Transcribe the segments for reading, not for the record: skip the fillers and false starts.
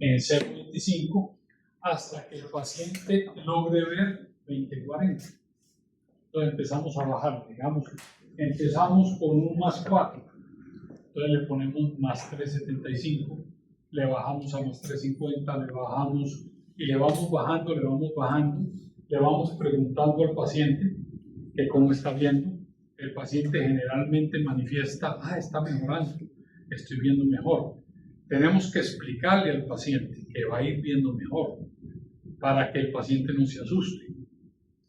en 0.25 hasta que el paciente logre ver 20.40. Entonces empezamos a bajar, digamos, empezamos con un más 4, entonces le ponemos más 3.75, le bajamos a más 3.50, le bajamos y le vamos bajando, le vamos preguntando al paciente que cómo está viendo. El paciente generalmente manifiesta, está mejorando, estoy viendo mejor. Tenemos que explicarle al paciente que va a ir viendo mejor para que el paciente no se asuste,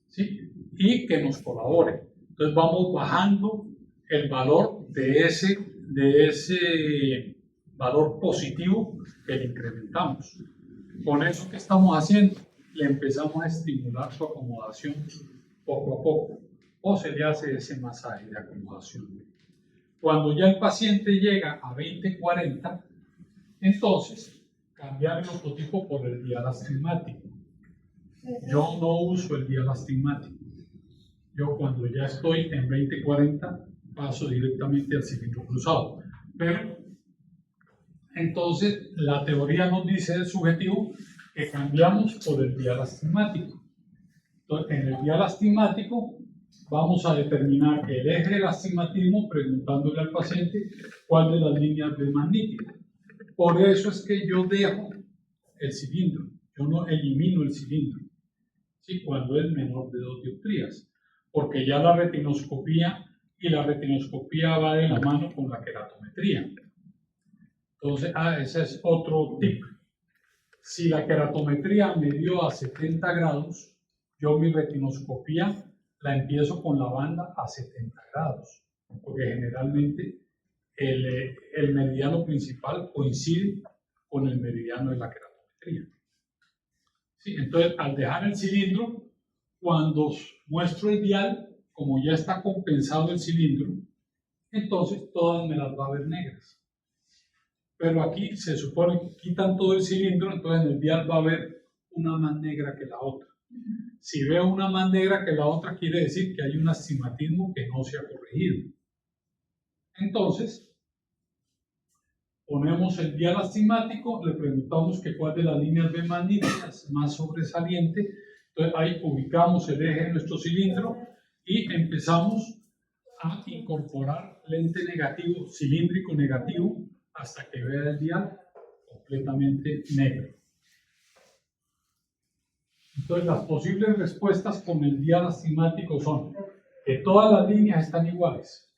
¿sí? Y que nos colabore. Entonces vamos bajando el valor de ese valor positivo que le incrementamos. Con eso que estamos haciendo, le empezamos a estimular su acomodación poco a poco, o se le hace ese masaje de acomodación. Cuando ya el paciente llega a 20.40, entonces cambiar el ortotipo por el dial astigmático. Yo no uso el dial astigmático. Yo cuando ya estoy en 20.40 paso directamente al cilindro cruzado. Pero entonces la teoría nos dice del subjetivo que cambiamos por el dial astigmático. Entonces, en el dial astigmático vamos a determinar el eje del astigmatismo preguntándole al paciente cuál de las líneas ve más nítida. Por eso es que yo dejo el cilindro, yo no elimino el cilindro, ¿sí? Cuando es menor de 2 dioptrías, porque ya la retinoscopía va de la mano con la queratometría. Entonces, ese es otro tip. Si la queratometría me dio a 70 grados, yo mi retinoscopía la empiezo con la banda a 70 grados, porque generalmente el meridiano principal coincide con el meridiano de la queratometría. ¿Sí? Entonces, al dejar el cilindro, cuando muestro el dial, como ya está compensado el cilindro, entonces todas me las va a ver negras. Pero aquí se supone que quitan todo el cilindro, entonces en el dial va a haber una más negra que la otra. Si veo una más negra que la otra, quiere decir que hay un astigmatismo que no se ha corregido. Entonces, ponemos el dial astigmático, le preguntamos que cuál de las líneas ve más nítidas, más sobresaliente. Entonces ahí ubicamos el eje de nuestro cilindro y empezamos a incorporar lente negativo, cilíndrico negativo, hasta que vea el dial completamente negro. Entonces las posibles respuestas con el dial astigmático son que todas las líneas están iguales.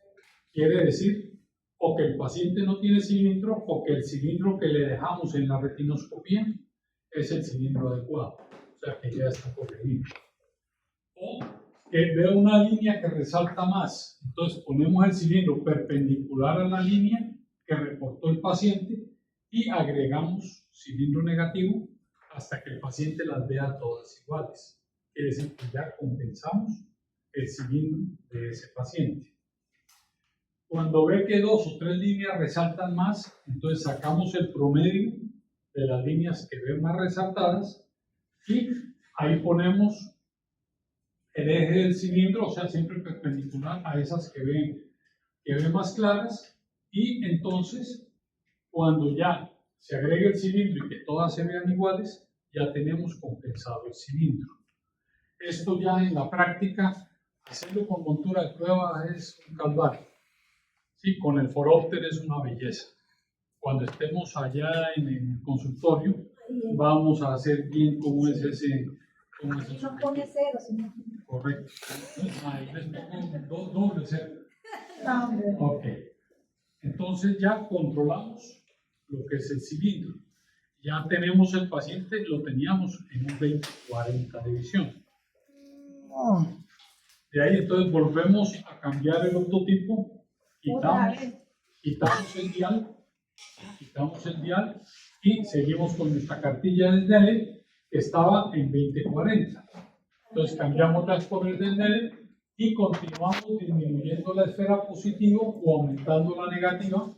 Quiere decir o que el paciente no tiene cilindro o que el cilindro que le dejamos en la retinoscopía es el cilindro adecuado, o sea que ya está corregido. O que veo una línea que resalta más, entonces ponemos el cilindro perpendicular a la línea que reportó el paciente y agregamos cilindro negativo hasta que el paciente las vea todas iguales. Quiere decir que ya compensamos el cilindro de ese paciente. Cuando ve que 2 o 3 líneas resaltan más, entonces sacamos el promedio de las líneas que ven más resaltadas y ahí ponemos el eje del cilindro, o sea, siempre perpendicular a esas que ven más claras, y entonces cuando ya se agregue el cilindro y que todas se vean iguales, ya tenemos compensado el cilindro. Esto ya en la práctica, hacerlo con montura de prueba es un calvario. Sí, con el forópter es una belleza. Cuando estemos allá en el consultorio, vamos a hacer bien cómo es ese. No pone cero, sino. Correcto. Ahí les pongo doble cero. Ok. Entonces ya controlamos lo que es el cilindro. Ya tenemos el paciente, lo teníamos en un 20-40 de visión. De ahí entonces volvemos a cambiar el ortotipo, quitamos el dial y seguimos con nuestra cartilla del Snellen que estaba en 20-40. Entonces cambiamos las por del Snellen y continuamos disminuyendo la esfera positiva o aumentando la negativa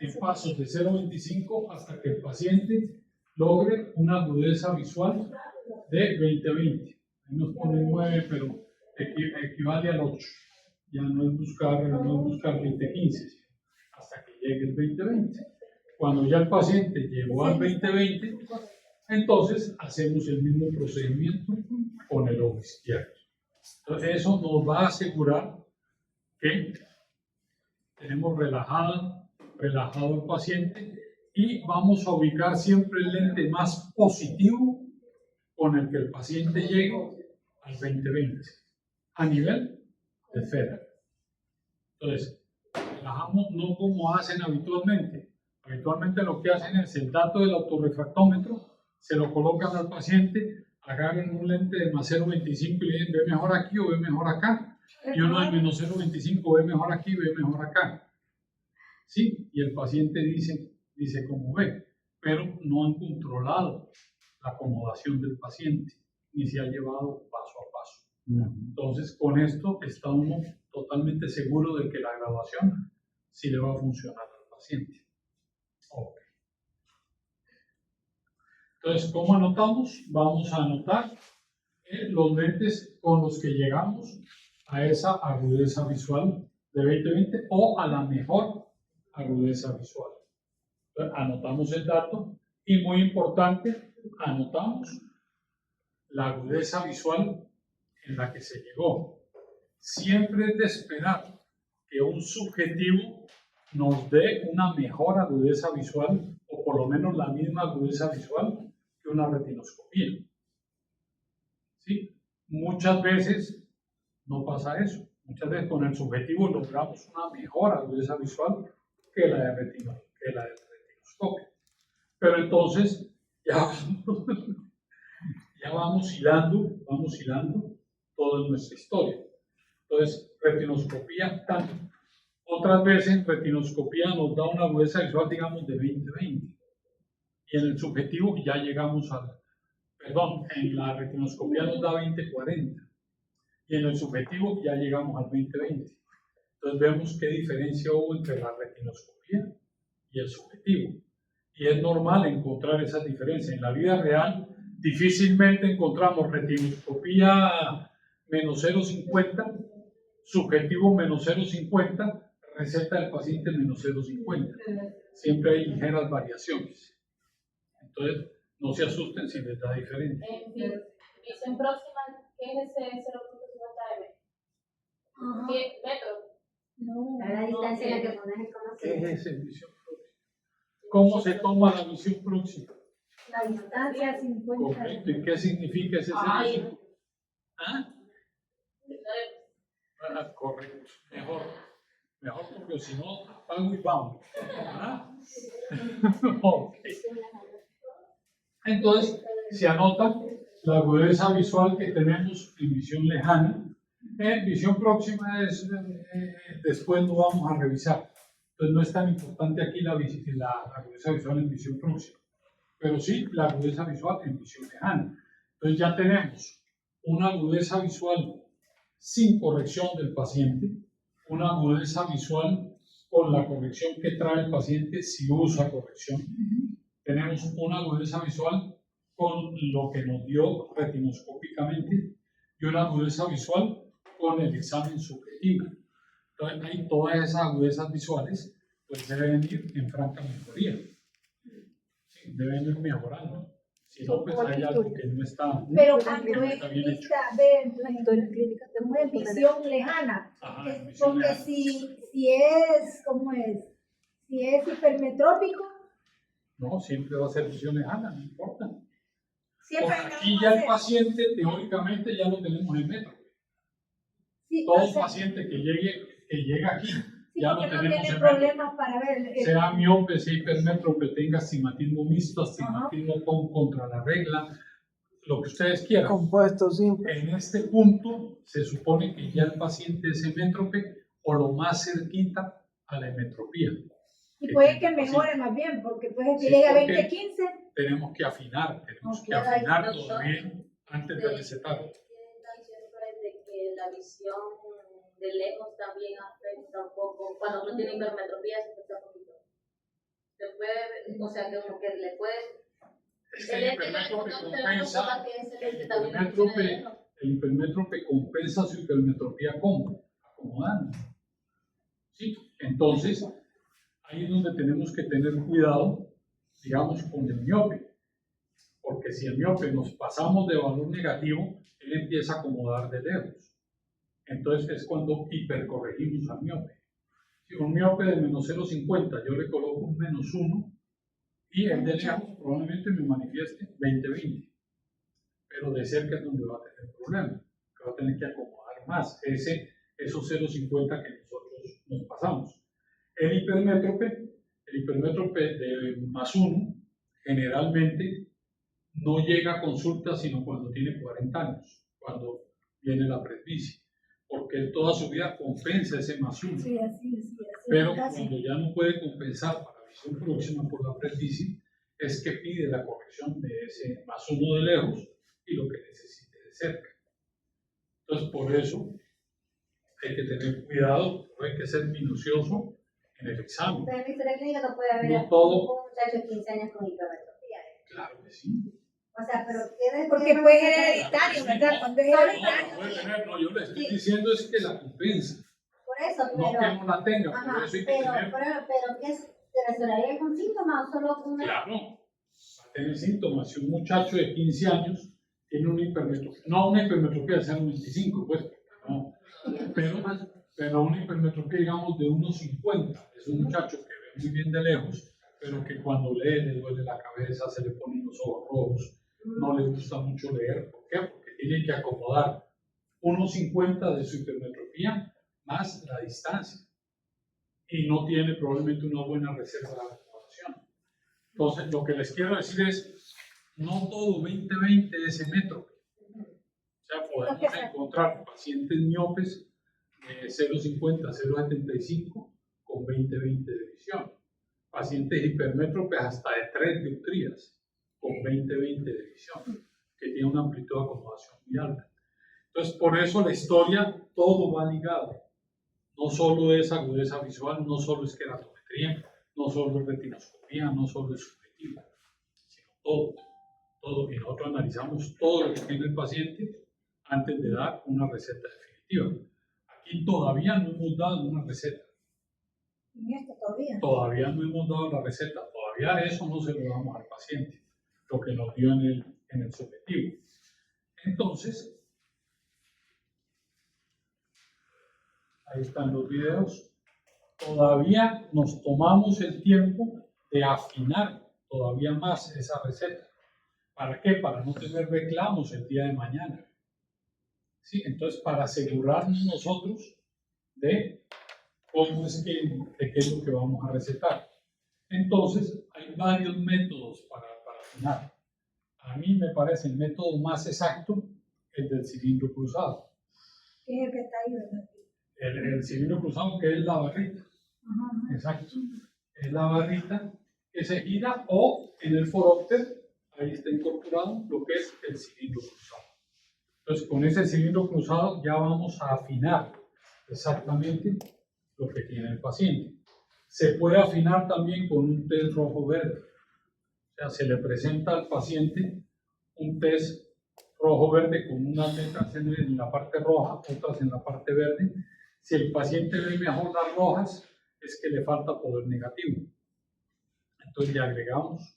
en pasos de 0.25 hasta que el paciente logre una agudeza visual de 20-20. Ahí nos pone 9, pero equivale al 8. Ya no es buscar 20-15, hasta que llegue el 20-20. Cuando ya el paciente llegó al 20/20, entonces hacemos el mismo procedimiento con el ojo izquierdo. Entonces eso nos va a asegurar que tenemos relajado el paciente y vamos a ubicar siempre el lente más positivo con el que el paciente llegue al 20/20 a nivel de esfera. Entonces, relajamos no como hacen habitualmente. Habitualmente lo que hacen es el dato del autorrefractómetro, se lo colocan al paciente, agarran un lente de más 0.25 y le dicen, ve mejor aquí o ve mejor acá. Y uno de menos 0.25, ve mejor aquí, ve mejor acá. Sí, y el paciente dice cómo ve, pero no han controlado la acomodación del paciente, ni se ha llevado paso a paso. Entonces, con esto está uno totalmente seguro de que la graduación sí le va a funcionar al paciente. Okay. Entonces, ¿cómo anotamos? Vamos a anotar los lentes con los que llegamos a esa agudeza visual de 20/20 o a la mejor agudeza visual. Entonces, anotamos el dato y, muy importante, anotamos la agudeza visual en la que se llegó. Siempre es de esperar que un subjetivo nos dé una mejor agudeza visual o por lo menos la misma agudeza visual que una retinoscopía. ¿Sí? Muchas veces no pasa eso. Muchas veces con el subjetivo logramos una mejor agudeza visual que la del retinoscopio. Pero entonces ya vamos hilando toda nuestra historia. Entonces, retinoscopía tanto. Otras veces retinoscopía nos da una agudeza visual, digamos, de 20/20. Y en el subjetivo ya llegamos en la retinoscopía nos da 20/40. Y en el subjetivo ya llegamos al 20/20. Entonces vemos qué diferencia hubo entre la retinoscopía y el subjetivo. Y es normal encontrar esas diferencias. En la vida real difícilmente encontramos retinoscopía menos 0.50, subjetivo menos 0.50, receta del paciente menos 0.50. Siempre hay ligeras variaciones. Entonces, no se asusten si les da diferente. Visión próxima, ¿qué es ese 0.50 m? ¿Qué metro? No, la distancia en la que pones el conocido. ¿Qué es esa visión próxima? ¿Cómo se toma la visión próxima? La distancia 50. Correcto. ¿Y qué significa ese servicio? ¿Ah? Correcto. Mejor porque si no, apago y vamos. ¿Ah? Okay. Entonces, se anota la agudeza visual que tenemos en visión lejana. En visión próxima después lo vamos a revisar. Entonces, no es tan importante aquí la agudeza visual en visión próxima, pero sí la agudeza visual en visión lejana. Entonces, ya tenemos una agudeza visual sin corrección del paciente, una agudeza visual con la corrección que trae el paciente si usa corrección. Tenemos una agudeza visual con lo que nos dio retinoscópicamente y una agudeza visual con el examen subjetivo. Entonces, ahí todas esas agudezas visuales pues deben ir en franca mejoría. Sí, deben ir mejorando. Si no, pues hay algo que no está, pero no está bien hecho. De visión lejana. Ajá, visión Porque lejana. si es, ¿cómo es? Si es hipermetrópico. No, siempre va a ser visión lejana, no importa. Siempre Porque aquí ya el paciente, teóricamente, ya lo tenemos en metro. Sí, Todo paciente que llega aquí, ya lo no tenemos tiene en problemas para ver. sea miope, sea hipermétrope, tenga astigmatismo mixto, astigmatismo contra la regla, lo que ustedes quieran. Compuesto simple. En este punto se supone que ya el paciente es hemétrope o lo más cerquita a la hemetropía. Y puede que mejore más bien, porque puede que Sí, llegue a porque 20/15. tenemos que afinar todavía antes de recetar. De que la visión de lejos también afecta un poco, cuando uno tiene hipermetropía se afecta un poquito. Se puede, o sea, que como que le puede... El hipermétrope compensa su hipermetropía acomodando. ¿Sí? Entonces, ahí es donde tenemos que tener cuidado, digamos, con el miope. Porque si el miope nos pasamos de valor negativo, él empieza a acomodar de lejos. Entonces es cuando hipercorregimos al miope. Si un miope de menos 0,50 yo le coloco un -1 y el de lejos probablemente me manifieste 20-20. Pero de cerca es donde va a tener problemas, que va a tener que acomodar más esos 0,50 que nosotros nos pasamos. El hipermétrope de +1 generalmente no llega a consulta sino cuando tiene 40 años, cuando viene la presbicia, porque él toda su vida compensa ese +1. Sí, así. Pero Casi. cuando ya no puede compensar para visión próxima por la presbicia, es que pide la corrección de ese +1 de lejos y lo que necesite de cerca. Entonces, por eso hay que tener cuidado, hay que ser minucioso en el examen. Pero en la historia clínica no puede haber No todo. un muchacho de 15 años con hipermetropía. Claro que sí. O sea, pero tiene Porque puede ser hereditario, ¿verdad? Cuando es hereditario. No, yo le estoy diciendo es que la compensa, Por eso, no que pero. no la tenga, Ajá, por eso hay que pero tener. ¿qué es? ¿Se relacionaría con síntomas o solo con una? Claro, va a tener síntomas. Si un muchacho de 15 años tiene una hipermetropía, no una hipermetropía de 0,25, pues, no, pero una hipermetropía, digamos, de 1,50. Es un muchacho que ve muy bien de lejos, pero que cuando lee le duele la cabeza, se le ponen los ojos rojos, no le gusta mucho leer. ¿Por qué? Porque tiene que acomodar 1,50 de su hipermetropía más la distancia. Y no tiene probablemente una buena reserva de acomodación. Entonces, lo que les quiero decir es, no todo 20-20 es hemétrope. O sea, podemos encontrar pacientes miopes de 0,50 a 0,75 con 20-20 de visión. Pacientes hipermétropes hasta de 3 dioptrías con 20-20 de visión, que tiene una amplitud de acomodación muy alta. Entonces, por eso la historia, todo va ligado. No solo es agudeza visual, no solo es queratometría, no solo es retinoscopía, no solo es subjetiva, sino todo. Y nosotros analizamos todo lo que tiene el paciente antes de dar una receta definitiva. Aquí todavía no hemos dado una receta. En esto todavía. Todavía no hemos dado la receta, todavía eso no se lo damos al paciente, lo que nos dio en el subjetivo. Entonces, ahí están los videos. Todavía nos tomamos el tiempo de afinar todavía más esa receta. ¿Para qué? Para no tener reclamos el día de mañana. ¿Sí? Entonces, para asegurarnos nosotros de cómo es de qué es lo que vamos a recetar. Entonces, hay varios métodos para afinar. A mí me parece el método más exacto el del cilindro cruzado. Que es el que está ahí, ¿verdad? El cilindro cruzado, que es la barrita. Ajá. Exacto. Es la barrita que se gira, o en el forópter, ahí está incorporado lo que es el cilindro cruzado. Entonces, con ese cilindro cruzado ya vamos a afinar exactamente lo que tiene el paciente. Se puede afinar también con un test rojo-verde. O sea, se le presenta al paciente un test rojo-verde con unas letras en la parte roja, otras en la parte verde. Si el paciente ve mejor las rojas, es que le falta poder negativo. Entonces le agregamos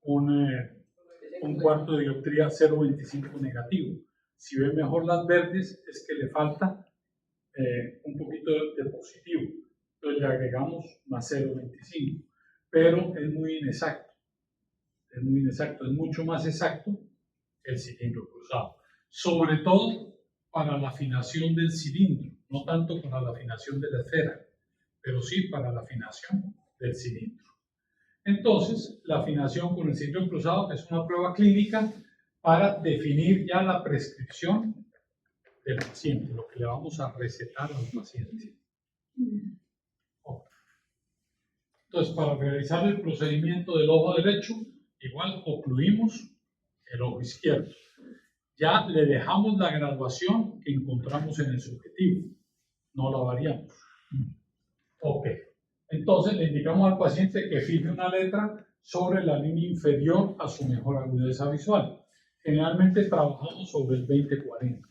un cuarto de dioptría 0,25 negativo. Si ve mejor las verdes, es que le falta un poquito de positivo. Entonces le agregamos más 0,25. Pero es muy inexacto. Es muy inexacto. Es mucho más exacto el cilindro cruzado. Sobre todo para la afinación del cilindro. No tanto para la afinación de la esfera, pero sí para la afinación del cilindro. Entonces, la afinación con el cilindro cruzado es una prueba clínica para definir ya la prescripción del paciente, lo que le vamos a recetar al paciente. Entonces, para realizar el procedimiento del ojo derecho, igual ocluimos el ojo izquierdo. Ya le dejamos la graduación que encontramos en el subjetivo, no la variamos. Ok. Entonces le indicamos al paciente que fije una letra sobre la línea inferior a su mejor agudeza visual. Generalmente trabajamos sobre el 20-40.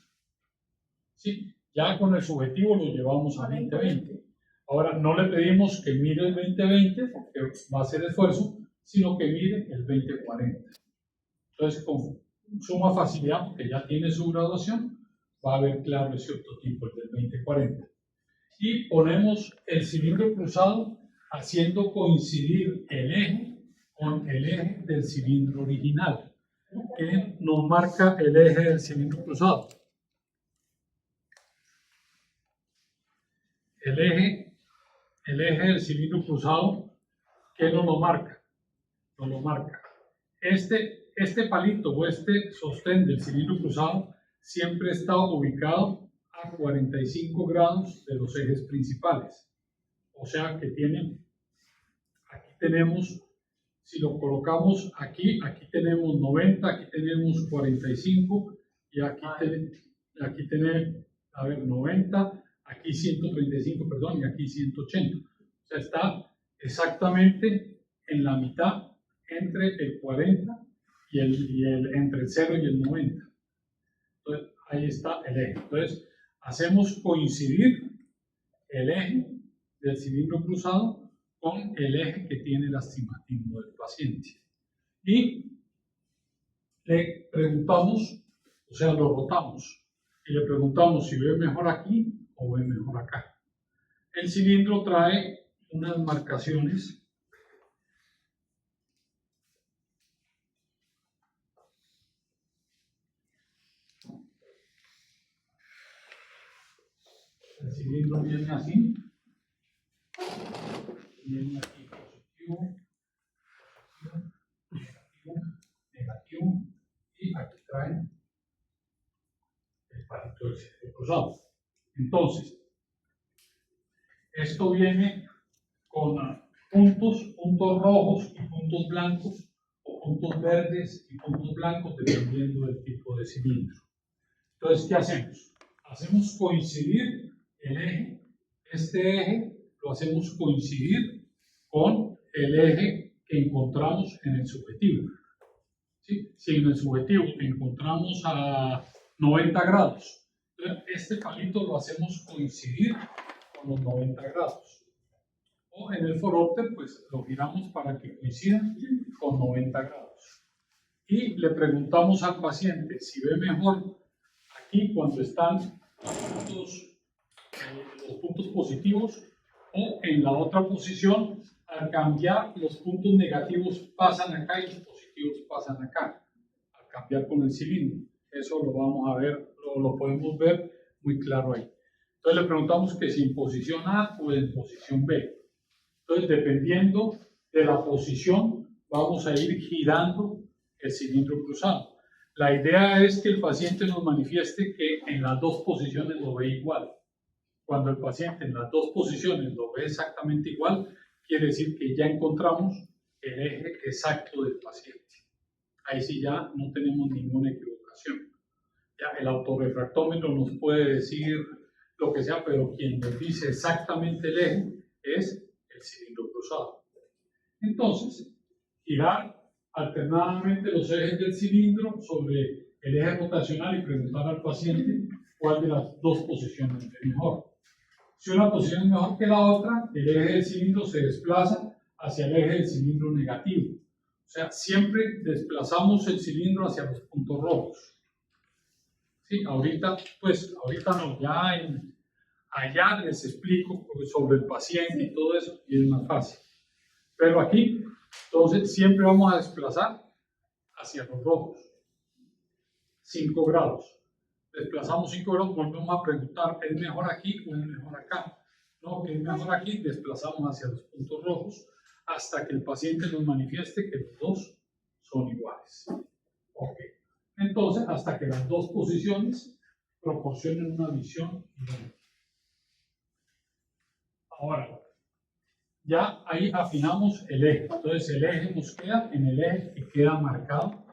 ¿Sí? Ya con el subjetivo lo llevamos a 20-20. Ahora, no le pedimos que mire el 2020, porque va a hacer esfuerzo, sino que mire el 2040. Entonces, con suma facilidad, porque ya tiene su graduación, va a ver claro ese otro tipo, el del 2040. Y ponemos el cilindro cruzado haciendo coincidir el eje con el eje del cilindro original, que nos marca el eje del cilindro cruzado. El eje del cilindro cruzado, ¿qué nos lo marca? Nos lo marca. Este palito o este sostén del cilindro cruzado siempre está ubicado a 45 grados de los ejes principales. O sea que aquí tenemos, si lo colocamos aquí tenemos 90, aquí tenemos 45 y aquí tenemos, 90, aquí 135, perdón, y aquí 180. O sea, está exactamente en la mitad entre el 40 y entre el 0 y el 90. Entonces, ahí está el eje. Entonces, hacemos coincidir el eje del cilindro cruzado con el eje que tiene el astigmatismo del paciente. Y le preguntamos, o sea, lo rotamos, y le preguntamos si ve mejor aquí o ve mejor acá. El cilindro trae unas marcaciones el cilindro viene así, viene aquí positivo, negativo, y aquí trae el palito del cilindro cruzado. Entonces, esto viene con puntos rojos y puntos blancos, o puntos verdes y puntos blancos, dependiendo del tipo de cilindro. Entonces, ¿qué hacemos? Hacemos coincidir el eje, este eje lo hacemos coincidir con el eje que encontramos en el subjetivo. ¿Sí? Si en el subjetivo encontramos a 90 grados, este palito lo hacemos coincidir con los 90 grados. O en el forópter, pues lo giramos para que coincida con 90 grados. Y le preguntamos al paciente si ve mejor aquí cuando están los puntos positivos, o en la otra posición, al cambiar los puntos negativos pasan acá y los positivos pasan acá, al cambiar con el cilindro. Eso lo vamos a ver, lo podemos ver muy claro ahí. Entonces le preguntamos que si en posición A o en posición B. Entonces, dependiendo de la posición, vamos a ir girando el cilindro cruzado. La idea es que el paciente nos manifieste que en las dos posiciones lo ve igual. Cuando el paciente en las dos posiciones lo ve exactamente igual, quiere decir que ya encontramos el eje exacto del paciente. Ahí sí ya no tenemos ninguna equivocación. Ya el autorrefractómetro nos puede decir lo que sea, pero quien nos dice exactamente el eje es el cilindro cruzado. Entonces, girar alternadamente los ejes del cilindro sobre el eje rotacional y preguntar al paciente cuál de las dos posiciones es mejor. Si una posición es mejor que la otra, el eje del cilindro se desplaza hacia el eje del cilindro negativo. O sea, siempre desplazamos el cilindro hacia los puntos rojos. Sí, ahorita no, allá les explico sobre el paciente y todo eso, y es más fácil. Pero aquí, entonces, siempre vamos a desplazar hacia los rojos. 5 grados. Desplazamos 5 grados, volvemos a preguntar, ¿es mejor aquí o es mejor acá? No, que es mejor aquí, desplazamos hacia los puntos rojos hasta que el paciente nos manifieste que los dos son iguales. Ok. Entonces, hasta que las dos posiciones proporcionen una visión idéntica. Ahora, ya ahí afinamos el eje. Entonces, el eje nos queda en el eje que queda marcado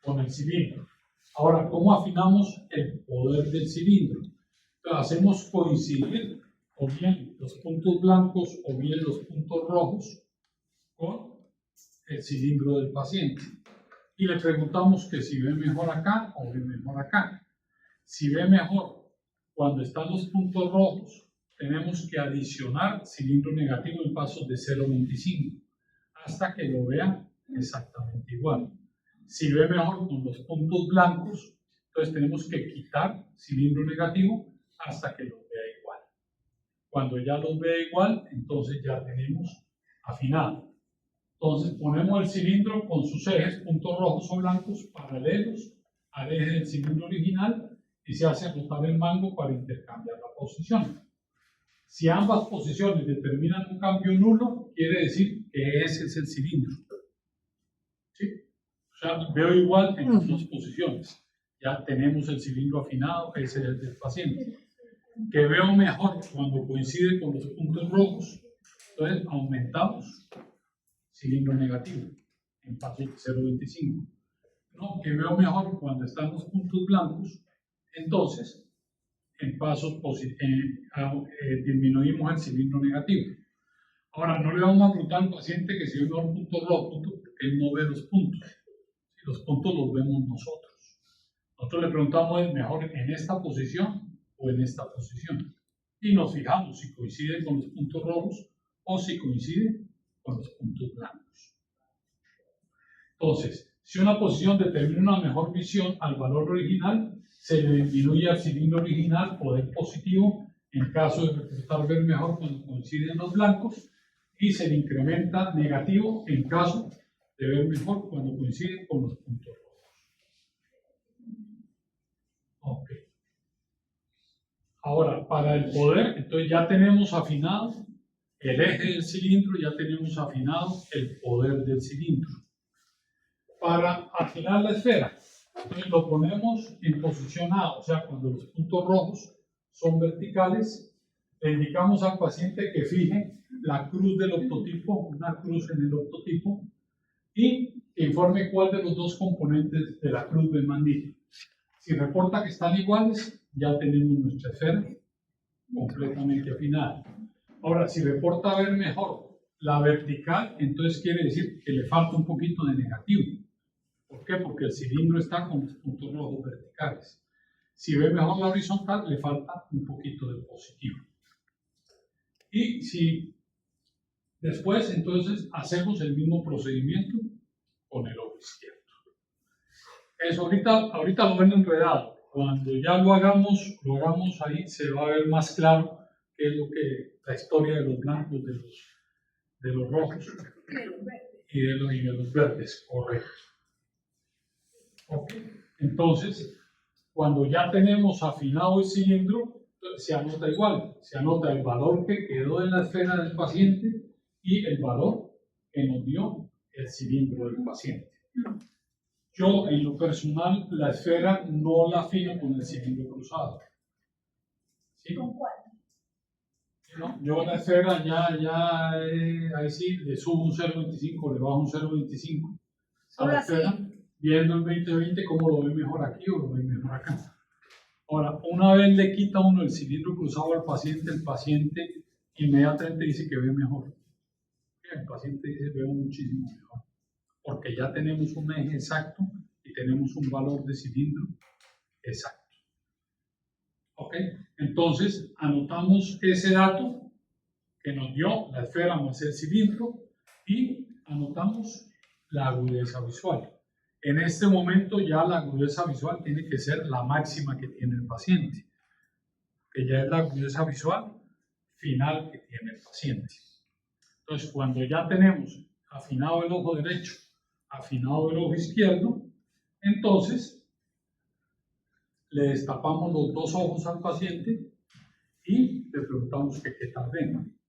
con el cilindro. Ahora, ¿cómo afinamos el poder del cilindro? Entonces, hacemos coincidir o bien los puntos blancos o bien los puntos rojos con el cilindro del paciente. Y le preguntamos que si ve mejor acá o ve mejor acá. Si ve mejor cuando están los puntos rojos tenemos que adicionar cilindro negativo en pasos de 0,25 hasta que lo vea exactamente igual. Si ve mejor con los puntos blancos, entonces tenemos que quitar cilindro negativo hasta que los vea igual. Cuando ya los vea igual, entonces ya tenemos afinado. Entonces ponemos el cilindro con sus ejes, puntos rojos o blancos, paralelos al eje del cilindro original y se hace rotar el mango para intercambiar la posición. Si ambas posiciones determinan un cambio nulo, quiere decir que ese es el cilindro. ¿Sí? O sea, veo igual en las dos posiciones. Ya tenemos el cilindro afinado, ese es el del paciente. Que veo mejor cuando coincide con los puntos rojos, entonces aumentamos cilindro negativo en paso de 0,25. No, que veo mejor cuando están los puntos blancos, entonces en pasos disminuimos el cilindro negativo. Ahora, no le vamos a preguntar al paciente que si ve mejor punto rojo, porque él no ve los puntos. Si los puntos los vemos nosotros. Nosotros le preguntamos, ¿es mejor en esta posición o en esta posición? Y nos fijamos si coincide con los puntos rojos o si coincide con los puntos blancos. Entonces, si una posición determina una mejor visión al valor original, se le disminuye al cilindro original poder positivo en caso de reportar ver mejor cuando coinciden los blancos y se le incrementa negativo en caso de ver mejor cuando coinciden con los puntos rojos. Ok. Ahora, para el poder, entonces ya tenemos afinado el eje del cilindro, ya tenemos afinado el poder del cilindro. Para afinar la esfera, entonces lo ponemos en posición A, o sea, cuando los puntos rojos son verticales, le indicamos al paciente que fije la cruz del octotipo, una cruz en el octotipo, y que informe cuál de los dos componentes de la cruz del mandíbula. Si reporta que están iguales, ya tenemos nuestra esfera completamente afinada. Ahora, si reporta ver mejor la vertical, entonces quiere decir que le falta un poquito de negativo. ¿Por qué? Porque el cilindro está con los puntos rojos verticales. Si ve mejor la horizontal, le falta un poquito de positivo. Y si después, entonces, hacemos el mismo procedimiento con el ojo izquierdo. Eso ahorita lo ven enredado. Cuando ya lo hagamos ahí, se va a ver más claro qué es lo que la historia de los blancos, de los rojos y de los verdes, correcto. Okay. Entonces, cuando ya tenemos afinado el cilindro, se anota igual, se anota el valor que quedó en la esfera del paciente y el valor que nos dio el cilindro del paciente. Yo, en lo personal, la esfera no la afino con el cilindro cruzado. ¿Sí? ¿Con cuál? No, yo la esfera ahí sí, le subo un 0,25, le bajo un 0,25 a la esfera, viendo el 20-20 cómo lo ve mejor aquí o lo ve mejor acá. Ahora, una vez le quita uno el cilindro cruzado al paciente, el paciente inmediatamente dice que ve mejor. El paciente dice veo muchísimo mejor, porque ya tenemos un eje exacto y tenemos un valor de cilindro exacto. ¿Ok? Entonces, anotamos ese dato que nos dio la esfera más el cilindro y anotamos la agudeza visual. En este momento ya la agudeza visual tiene que ser la máxima que tiene el paciente, que ya es la agudeza visual final que tiene el paciente. Entonces, cuando ya tenemos afinado el ojo derecho, afinado el ojo izquierdo, entonces le destapamos los dos ojos al paciente y le preguntamos que qué tal ven.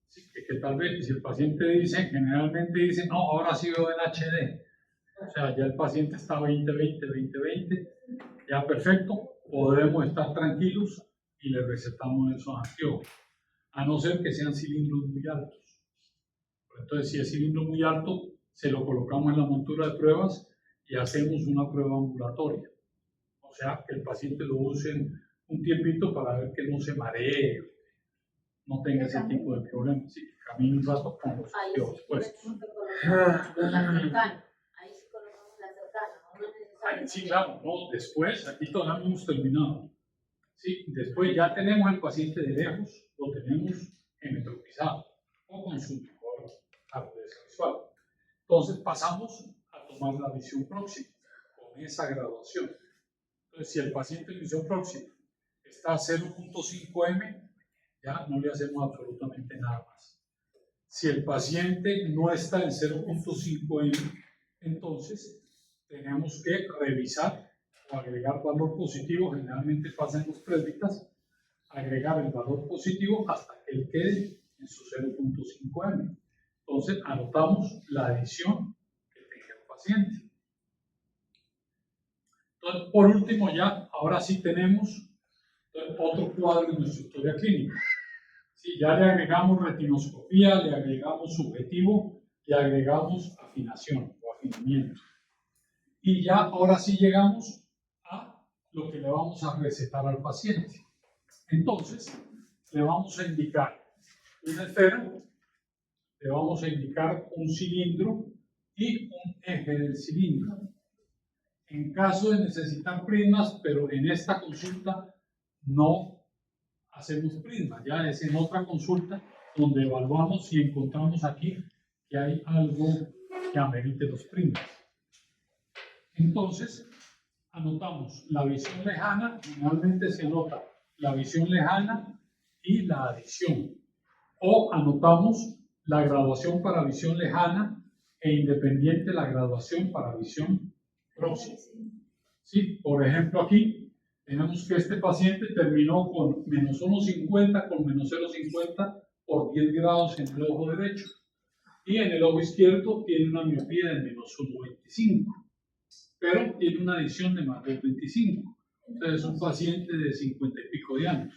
Sí, que qué tal ven. Y si el paciente dice, generalmente dice, no, ahora sí veo en HD. O sea, ya el paciente está 20-20, 20-20, ya perfecto, podemos estar tranquilos y le recetamos esos anteojos, a no ser que sean cilindros muy altos. Entonces, si es cilindro muy alto, se lo colocamos en la montura de pruebas y hacemos una prueba ambulatoria. O sea, que el paciente lo use un tiempito para ver que no se maree, no tenga ese tipo de problemas. Sí, camine un rato con los anteojos puestos. Sí, claro, no, después, aquí todavía no hemos terminado. Sí, después ya tenemos el paciente de lejos, lo tenemos hemetropizado o con su mejor agudeza visual. Entonces pasamos a tomar la visión próxima con esa graduación. Entonces, si el paciente en visión próxima está a 0.5M, ya no le hacemos absolutamente nada más. Si el paciente no está en 0.5M, entonces tenemos que revisar o agregar valor positivo. Generalmente pasa en los presbitas, agregar el valor positivo hasta que él quede en su 0.5M. Entonces anotamos la adición que tenga el paciente. Entonces, por último, ya ahora sí tenemos otro cuadro en nuestra historia clínica. Sí, ya le agregamos retinoscopía, le agregamos subjetivo, le agregamos afinación o afinamiento. Y ya ahora sí llegamos a lo que le vamos a recetar al paciente. Entonces, le vamos a indicar una esfera, le vamos a indicar un cilindro y un eje del cilindro. En caso de necesitar prismas, pero en esta consulta no hacemos prismas, ya es en otra consulta donde evaluamos si encontramos aquí que hay algo que amerite los prismas. Entonces, anotamos la visión lejana, generalmente se anota la visión lejana y la adición. O anotamos la graduación para visión lejana e independiente la graduación para visión próxima. Sí, por ejemplo, aquí tenemos que este paciente terminó con menos 1,50 con menos 0,50 por 10 grados en el ojo derecho. Y en el ojo izquierdo tiene una miopía de menos 1,25. Pero tiene una adición de más de 25. Entonces es un paciente de 50 y pico de años.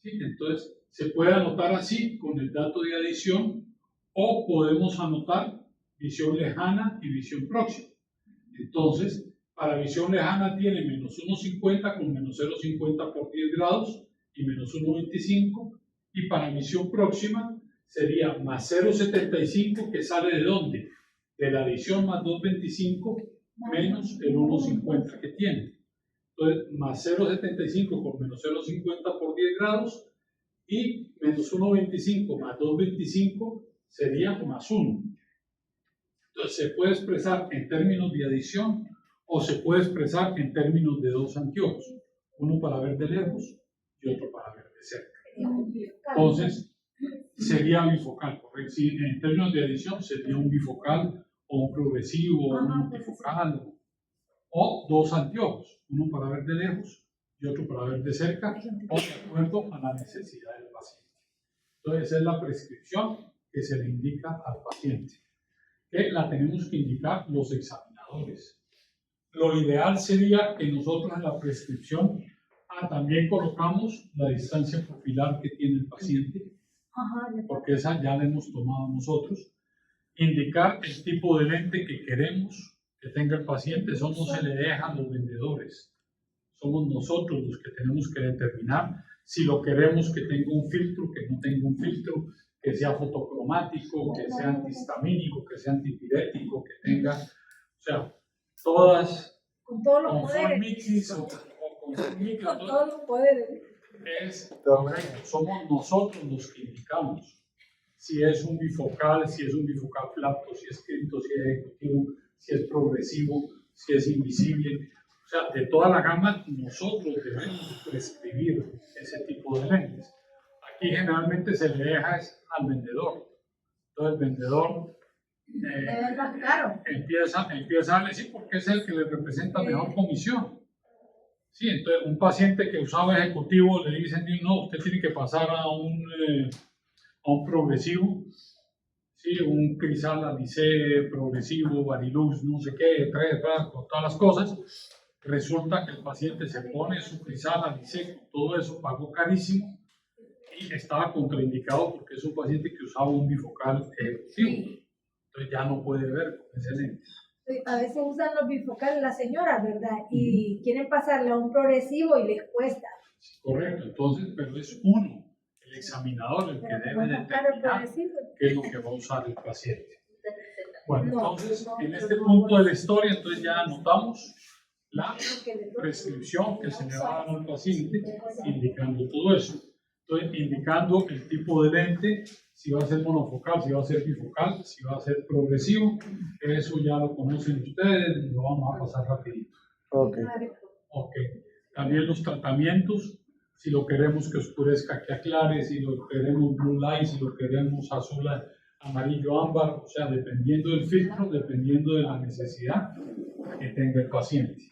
¿Sí? Entonces se puede anotar así con el dato de adición o podemos anotar visión lejana y visión próxima. Entonces, para visión lejana tiene menos 1,50 con menos 0,50 por 10 grados y menos 1,25. Y para visión próxima sería más 0,75 que sale ¿de dónde? De la adición más 2,25 menos el 1,50 que tiene. Entonces, más 0,75 por menos 0,50 por 10 grados y menos 1,25 más 2,25 sería más 1. Entonces, se puede expresar en términos de adición o se puede expresar en términos de dos anteojos, uno para ver de lejos y otro para ver de cerca. Entonces, sería bifocal, correcto. Si en términos de adición sería un bifocal o un progresivo o un multifocal o dos anteojos, uno para ver de lejos y otro para ver de cerca o de acuerdo a la necesidad del paciente. Entonces, esa es la prescripción que se le indica al paciente, que la tenemos que indicar los examinadores. Lo ideal sería que nosotros en la prescripción también colocamos la distancia pupilar que tiene el paciente, porque esa ya la hemos tomado nosotros. Indicar el tipo de lente que queremos que tenga el paciente, eso no se le deja a los vendedores. Somos nosotros los que tenemos que determinar si lo queremos que tenga un filtro, que no tenga un filtro, que sea fotocromático, que sea antihistamínico, que sea antipirético, que tenga, o sea, todas con todos los con poderes. con Todos los poderes. es correcto, somos nosotros los que indicamos si es un bifocal, si es un bifocal flato, si es cripto, si es ejecutivo, si es progresivo, si es invisible. O sea, de toda la gama, nosotros debemos prescribir ese tipo de lentes. Aquí generalmente se le deja al vendedor. Entonces el vendedor empieza a decir porque es el que le representa mejor comisión. Sí, entonces un paciente que usaba ejecutivo le dicen, no, usted tiene que pasar a un progresivo, ¿sí? Un Crisal Alice progresivo, Varilux, no sé qué, con todas las cosas. Resulta que el paciente se pone su Crisal Alice, todo eso pagó carísimo y estaba contraindicado porque es un paciente que usaba un bifocal ejecutivo. Entonces ya no puede ver con ese lente. A veces usan los bifocales las señoras, ¿verdad? Y quieren pasarle a un progresivo y les cuesta. Correcto, entonces, pero es uno, el examinador, el que debe determinar qué es lo que va a usar el paciente. Bueno, entonces, en este punto de la historia, entonces ya anotamos la prescripción que se le va a dar al paciente, indicando todo eso. Entonces, indicando el tipo de lente, si va a ser monofocal, si va a ser bifocal, si va a ser progresivo, eso ya lo conocen ustedes, lo vamos a pasar rapidito. Ok. Ok. También los tratamientos, si lo queremos que oscurezca, que aclare, si lo queremos blue light, si lo queremos azul, amarillo, ámbar, o sea, dependiendo del filtro, dependiendo de la necesidad que tenga el paciente.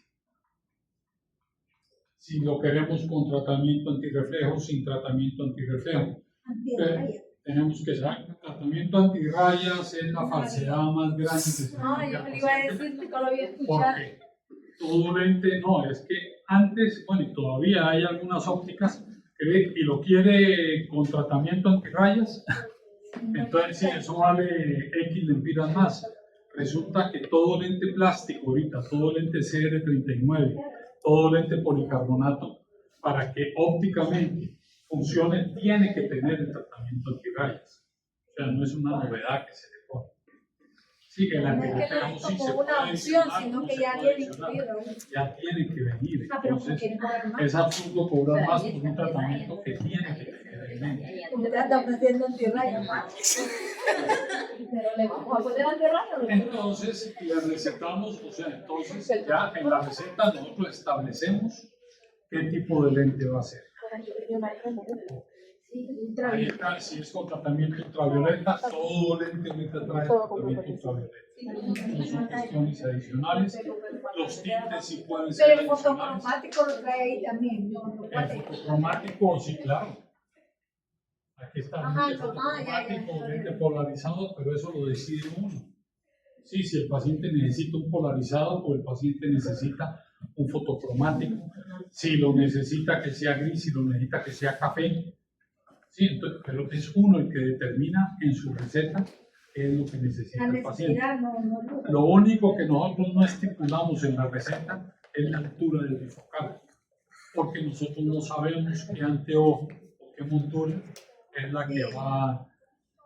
Si lo queremos con tratamiento antirreflejo, sin tratamiento antirreflejo. Tenemos que saber, tratamiento antirrayas es la falsedad más grande que se No, le yo al me lo iba a paciente. decir, nunca lo había escuchado. Porque todo lente, no, es que antes, bueno, y todavía hay algunas ópticas que y lo quiere con tratamiento antirrayas, entonces sí, eso vale X lempiras más. Resulta que todo lente plástico ahorita, todo lente CR39, todo lente policarbonato, para que ópticamente funcione, tiene que tener el tratamiento antirrayas. O sea, no es una novedad que se le pone. Sí, el No es que no antirreflejo es sí se como puede una opción, adicionar, sino no que se ya puede viene adicionar. incluido. Ya tiene que venir. Ah, pero como Entonces, quieren cobrar más. es absurdo cobrar más por un tratamiento que tiene que tener el lente. Como te anda ofreciendo antirrayas. Pero le vamos a poner antirrayas. Entonces, le recetamos, o sea, entonces ya en la receta nosotros establecemos qué tipo de lente va a ser. Ahí está, si es con tratamiento ultravioleta, todo lente ahorita trae tratamiento ultravioleta. No son cuestiones adicionales. Los tintes sí pueden ser Pero el adicionales. fotocromático lo trae ahí también. El fotocromático, sí, claro. Aquí está el Ajá, lente ya, fotocromático, ya. lente polarizado, pero eso lo decide uno. Sí, si el paciente necesita un polarizado o el paciente necesita un fotocromático, si lo necesita que sea gris, si lo necesita que sea café. Sí, entonces, pero es uno el que determina en su receta qué es lo que necesita La el paciente. necesidad no. Lo único que nosotros no estipulamos en la receta es la altura del bifocal, porque nosotros no sabemos qué anteojo o qué montura es la que va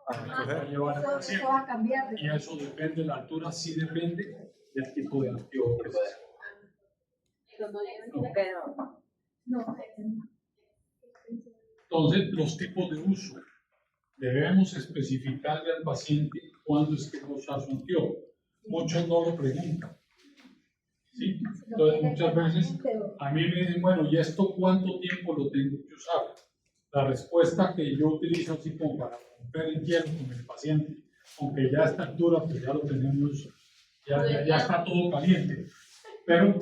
a llevar al Eso paciente. va a cambiar. Y eso depende, la altura sí depende del tipo de anteojo que se escoja. No. Entonces, los tipos de uso. Debemos especificarle al paciente cuándo es que va a usar su anteojo. Muchos no lo preguntan. ¿Sí? Entonces, muchas veces a mí me dicen, bueno, ¿y esto cuánto tiempo lo tengo que usar? La respuesta que yo utilizo así como para romper el hielo con el paciente, aunque ya a esta altura pues ya lo tenemos, ya está todo caliente. Pero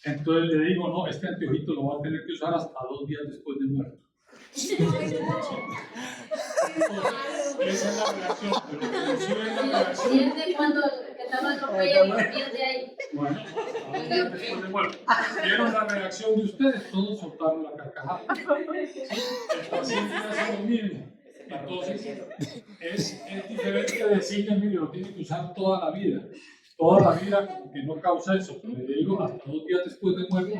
entonces le digo, no, este anteojito lo va a tener que usar hasta 2 días después de muerto. Esa es la reacción, pero inclusive es la reacción. Siente cuando que está más atropellado y se pierde ahí. Bueno, ahora después de muerto. ¿Vieron la reacción de ustedes? Todos soltaron la carcajada. El paciente hace lo mismo. Entonces, es diferente decirle, mire, lo tiene que usar toda la vida. Toda la vida como que no causa eso. Pero le digo, hasta 2 días después de muerto.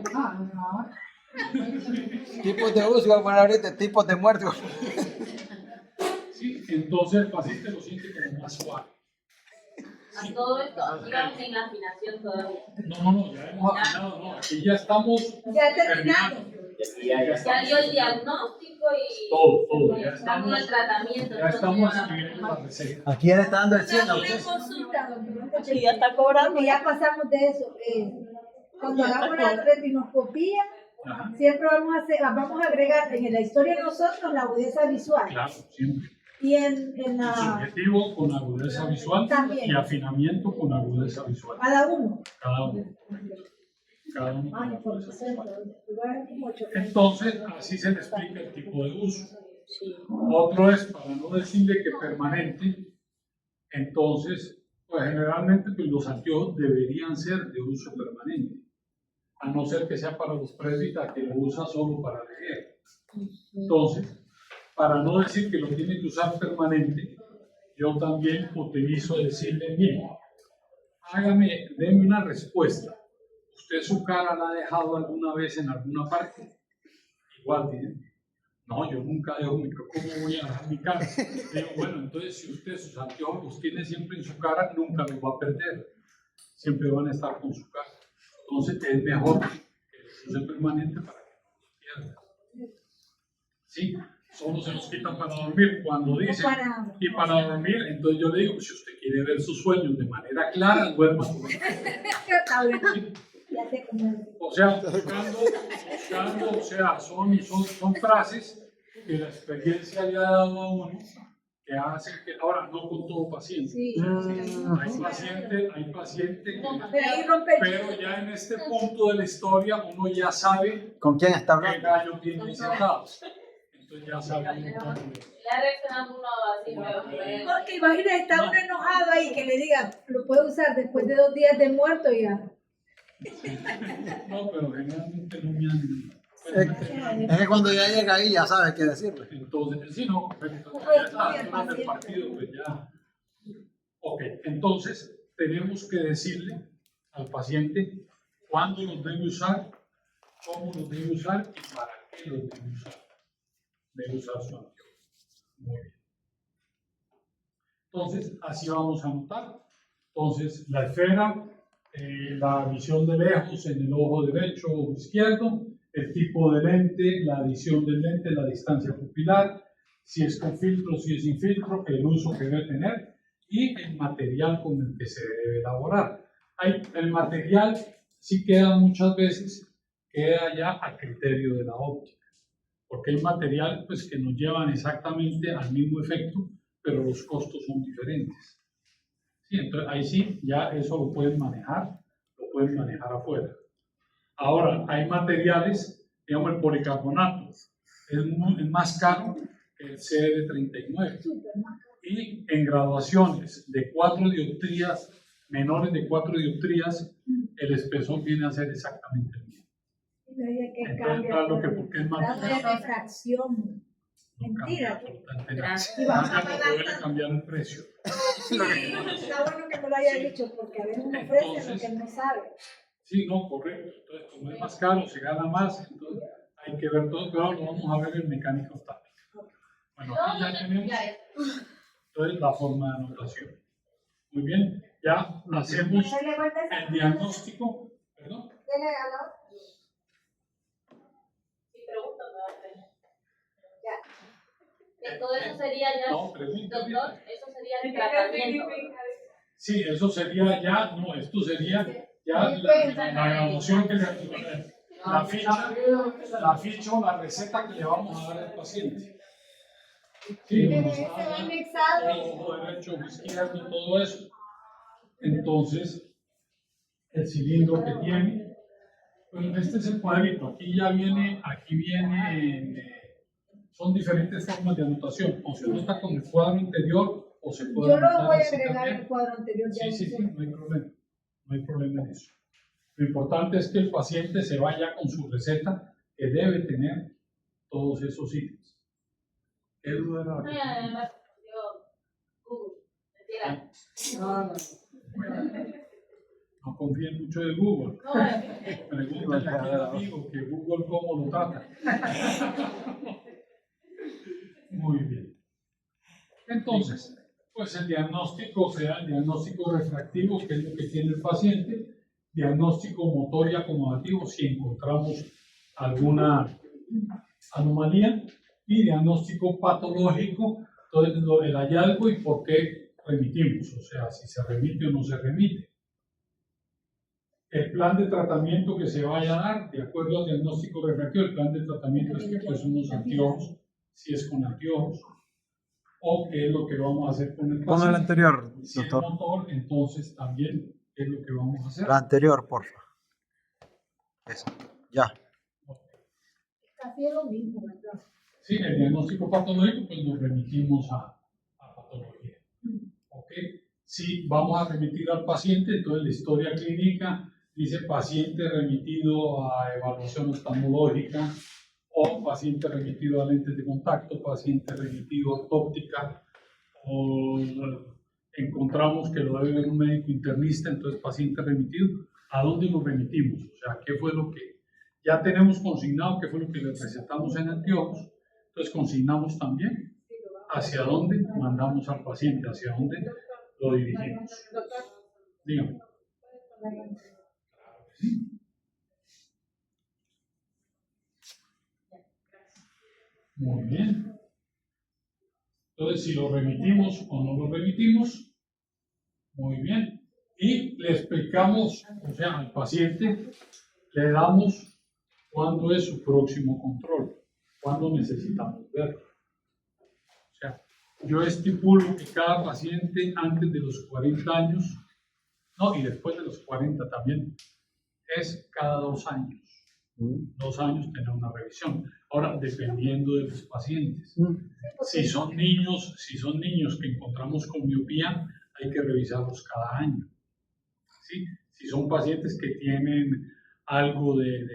Tipos de uso, bueno, ahorita tipos de muerte. Sí, entonces el paciente lo siente como más suave. A todo esto, aquí vamos en la afinación todavía. No, ya hemos afinado, no, aquí ya estamos Ya terminando. Ya dio el diagnóstico y todo, ya estamos en el tratamiento. ya estamos entonces, escribiendo la receta. Aquí él está dando el 100 a Una usted. consulta, doctor. Sí, ya está cobrando. Porque ya pasamos de eso. Cuando hagamos la retinoscopía, Ajá, siempre vamos a agregar en la historia de nosotros la agudeza visual. claro, siempre. Y en El la. subjetivo con agudeza visual También. y afinamiento con agudeza visual. Cada uno. Cada uno. Cada uno con Ay, por agudeza supuesto. visual. Mucho. Entonces, así se le explica el tipo de uso. Otro es, para no decirle que permanente, entonces, pues generalmente pues, los anteojos deberían ser de uso permanente, a no ser que sea para los presbitas que lo usa solo para leer. Entonces, para no decir que lo tiene que usar permanente, yo también utilizo decirle, mire, deme una respuesta. ¿Usted su cara la ha dejado alguna vez en alguna parte? Igual dice, no, yo nunca dejo mi cara, ¿cómo voy a dejar mi cara? Digo, bueno, entonces si usted sus anteojos los tiene siempre en su cara, nunca los va a perder. Siempre van a estar con su cara. Entonces es mejor que se use permanente para que no se pierda. Sí, solo se los quitan para dormir. Cuando dicen y para dormir, entonces yo le digo, si usted quiere ver sus sueños de manera clara, duerma. Está bien. Ya sé cómo. O sea, buscando, o sea, son frases que la experiencia le ha dado a uno que hacen que, ahora no con todo paciente. Sí. Hay paciente que, Pero ahí rompe el pero ya en este punto de la historia uno ya sabe ¿Con quién está qué hablando? gallo tiene ahí sentado. Entonces ya sabe uno cómo le- Ya reaccionamos uno así, pero Porque imagínate, está uno enojado ahí que le digan, lo puede usar después de 2 días de muerto ya. No, pero generalmente no me han... Es que cuando ya llega ahí ya sabe qué decirle. Entonces, sí, no, perfecto. Ya está, alturas del partido, pues ya. Ok, entonces tenemos que decirle al paciente cuándo los debe usar, cómo los debe usar y para qué los debe usar. Debe usar su anteojo. Muy bien. Entonces, así vamos a anotar. Entonces, la esfera, la visión de lejos en el ojo derecho o izquierdo, el tipo de lente, la adición del lente, la distancia pupilar, si es con filtro, si es sin filtro, el uso que debe tener y el material con el que se debe elaborar. El material sí queda muchas veces, queda ya a criterio de la óptica, porque hay material pues, que nos llevan exactamente al mismo efecto, pero los costos son diferentes. Sí, entonces ahí sí, ya eso lo pueden manejar afuera. Ahora, hay materiales, digamos el policarbonato, es más caro que el CD39. Y en graduaciones de 4 dioptrías, menores de 4 dioptrías, el espesor viene a ser exactamente el mismo. Entonces, claro que porque es más grado de refracción. no Mentira. cambia absolutamente nada. Y vamos a Cambia, pagar puede cambiar el precio. Sí, está bueno que me lo haya dicho, porque a veces uno ofrece lo que no sabe. Sí, no, correcto. Entonces, como es más caro, se gana más, entonces hay que ver todo, pero ahora lo vamos a ver en mecánica estática. Bueno, aquí ya tenemos entonces, la forma de anotación. Muy bien, ya hacemos el diagnóstico. ¿Perdón? si preguntan, me va a hacer. Todo eso sería ya, No, pregunta. doctor, eso sería el tratamiento. Sí, eso sería ya, no, esto sería ya la graduación que la ficha o la receta que le vamos a dar al paciente. Sí, ojo derecho, ojo izquierdo, todo eso. Entonces, el cilindro que tiene, bueno, este es el cuadrito, aquí viene, son diferentes formas de anotación, o se anota con el cuadro anterior, o se puede Yo lo anotar voy a así agregar también. al cuadro anterior. Ya Sí, no hay problema. No hay problema en eso. Lo importante es que el paciente se vaya con su receta que debe tener todos esos ítems. ¿Qué duda era? No, y además, Google, mentira. No confíen mucho de Google. No, Pregúntale a aquel amigo que Google cómo lo trata. Muy bien. Entonces, pues el diagnóstico sea el diagnóstico refractivo, que es lo que tiene el paciente, diagnóstico motor y acomodativo si encontramos alguna anomalía, y diagnóstico patológico, entonces el hallazgo y por qué remitimos, o sea, si se remite o no se remite. El plan de tratamiento que se vaya a dar, de acuerdo al diagnóstico refractivo, el plan de tratamiento es que pues unos anteojos, si es con anteojos, o qué es lo que vamos a hacer con el paciente. Pon el anterior, Si es doctor. motor, entonces también es lo que vamos a hacer. La anterior, porfa. Eso. Ya. Casi es lo mismo, ¿verdad? Sí, el diagnóstico patológico, pues nos remitimos a patología. ¿Ok? Si vamos a remitir al paciente, entonces la historia clínica dice paciente remitido a evaluación oftalmológica, o paciente remitido a lentes de contacto, paciente remitido a ortóptica, o encontramos que lo debe ver un médico internista, entonces paciente remitido. ¿A dónde nos remitimos? O sea, ¿qué fue lo que ya tenemos consignado? ¿Qué fue lo que le presentamos en anteojos? Entonces consignamos también hacia dónde mandamos al paciente, hacia dónde lo dirigimos. Dígame. Sí. Muy bien. Entonces, si lo remitimos o no lo remitimos, muy bien. Y le explicamos, o sea, al paciente le damos cuándo es su próximo control, cuándo necesitamos verlo. O sea, yo estipulo que cada paciente antes de los 40 años, no, y después de los 40 también, es cada 2 años. 2 años tener una revisión. Ahora, dependiendo de los pacientes. Si son niños que encontramos con miopía, hay que revisarlos cada año. ¿Sí? Si son pacientes que tienen algo de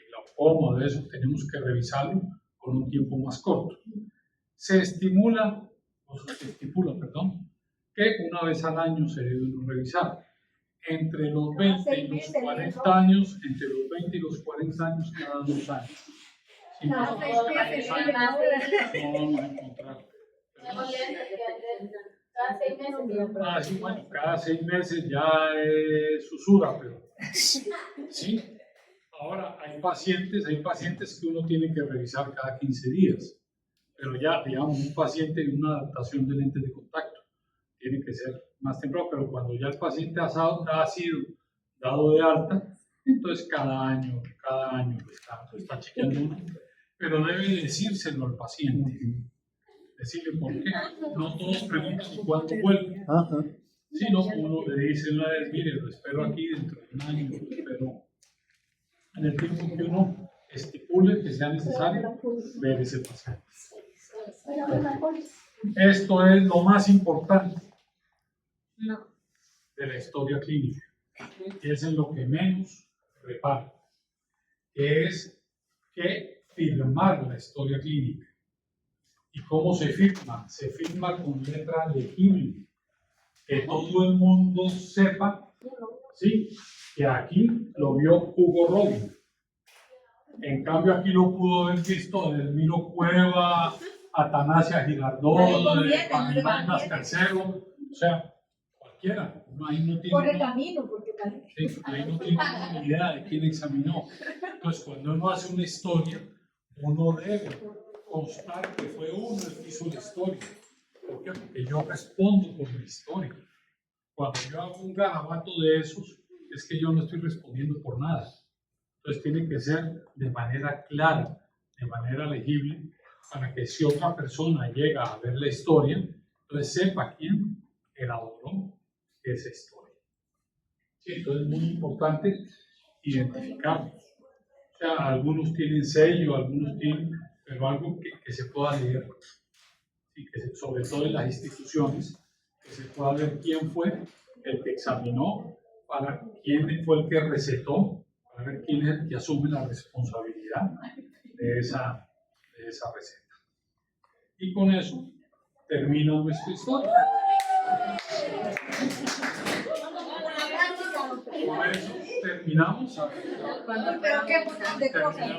glaucoma, de eso, tenemos que revisarlo con un tiempo más corto. Se estipula, perdón, que una vez al año se debe uno revisar. Entre los 20 y los 40 años, entre los 20 y los 40 años, cada 2 años. Si Cada no, 6 meses, no vamos a encontrar. Cada 6 meses. Ah, sí, bueno, cada 6 meses ya es usura, pero sí. Ahora, hay pacientes que uno tiene que revisar cada 15 días, pero ya, digamos, un paciente en una adaptación de lentes de contacto tiene que ser más temprano, pero cuando ya el paciente ha sido dado de alta, entonces cada año lo está chequeando uno, pero debe decírselo al paciente, decirle por qué. No todos preguntan cuándo vuelve. Si no, uno le dice una vez, mire, lo espero aquí dentro de un año, lo espero en el tiempo que uno estipule que sea necesario ver ese paciente. Esto es lo más importante de la historia clínica, y es en lo que menos reparo, que es que firmar la historia clínica. ¿Y cómo se firma? Se firma con letra legible, que todo el mundo sepa, ¿sí?, que aquí lo vio Hugo Robin. En cambio, aquí lo pudo haber visto Edelmiro Cueva, Atanasia Girardot, Panimanas III, o sea, cualquiera. Ahí no tiene, Por el camino, porque parece. sí, ahí no tiene ni idea de quién examinó. Entonces, cuando uno hace una historia, uno debe constar que fue uno el que hizo la historia. ¿Por qué? Porque yo respondo por mi historia. Cuando yo hago un garabato de esos, es que yo no estoy respondiendo por nada. Entonces tiene que ser de manera clara, de manera legible, para que si otra persona llega a ver la historia, entonces sepa quién elaboró esa historia. Sí, entonces es muy importante identificarlos. O sea, algunos tienen sello, algunos tienen, pero algo que se pueda leer. Sí, sobre todo en las instituciones, que se pueda ver quién fue el que examinó, para quién fue el que recetó, para ver quién es el que asume la responsabilidad de esa receta. Y con eso termina nuestra historia. Con eso terminamos. Pero qué montón de cosas.